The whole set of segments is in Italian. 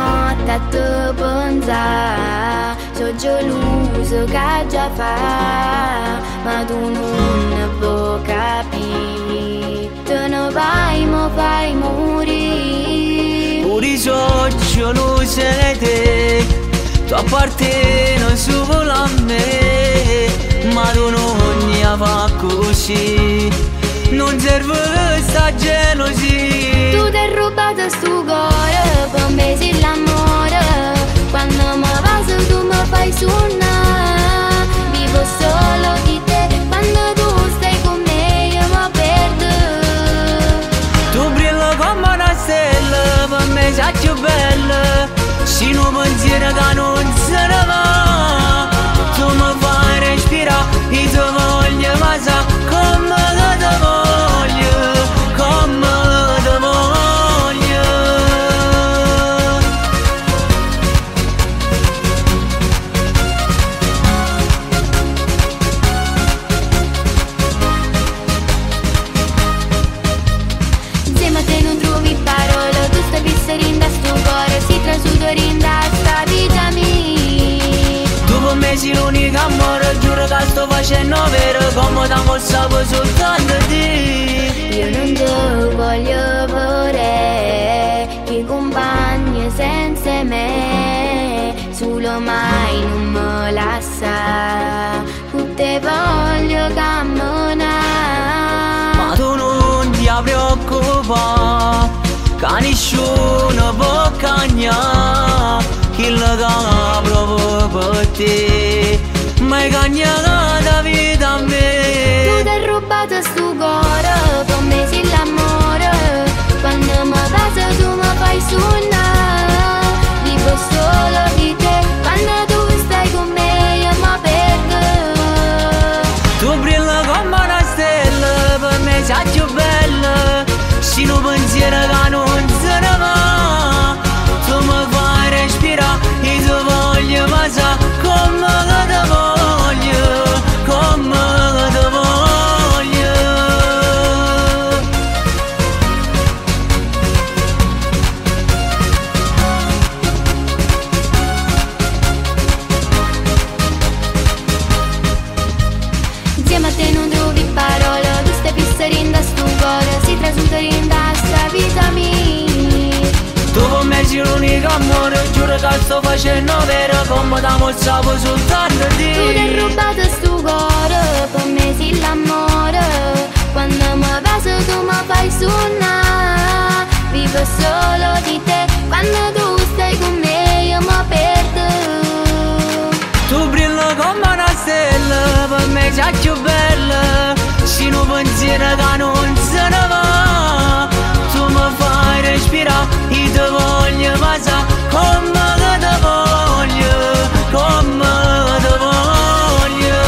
notte a te pensare, sono gelosa che già fa, ma tu non puoi capire, te ne vai, mi fai morire. Pure so gelosa di te, tu appartieni solo a me, ma tu non mi fa così, non serve sta gelosia. Tu ti hai rubato sto cuore, per me sei l'amore, quando mi vas tu mi fai suonare, vivo solo di te, quando tu stai con me io mi perdo. Tu brilli come una stella, per me sei più bella, se non pensiero che non se ne va, tu mi fai respirare e ti voglio, ma sa come che ti voglio, come ti voglio. Insieme a te non trovi parole, tu stai pisserendo a sto cuore, si trasudorendo a sta vita mia. Tu per me sei l'unico amore, giuro che sto facendo vero, come da mo sapevo soltanto te. Io non ti voglio vorrei, che compagni senza me, solo mai non mi lascia, con te voglio camminare. Ma tu non ti preoccupare, che nessuno può cagnare, chi lo cambia proprio per te, ma hai cagnato la vita a me. Tu ti hai rubato sto cuore, per me sei l'amore, quando mi vas tu mi fai suonare, vivo solo di te, quando tu stai con me io mi perdo. Tu brilli come una stella, per me sei più bella, se non pensiero che non se ne va, tu mi fai respirare e ti voglio, ma sa come che ti voglio, come che ti voglio. Insieme a te non trovi parole, tu stai pisserendo a sto cuore, si trasudorendo a sta vita mia. Tu per me sei l'unico amore, giuro che sto facendo vero, come da mo sapevo soltanto Tu ti hai te. rubato sto cuore, per me sei l'amore, quando mi vas tu mi fai suonare, vivo solo di te, quando tu stai con me io mi perdo. Tu brilli come una stella, per me sei più bella, se non pensiero che non se ne va, tu mi fai respirare e ti voglio, ma sa come che ti voglio, come ti voglio.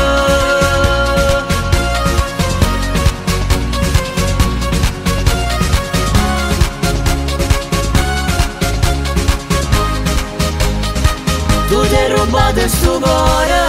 Tu ti hai rubato sto cuore,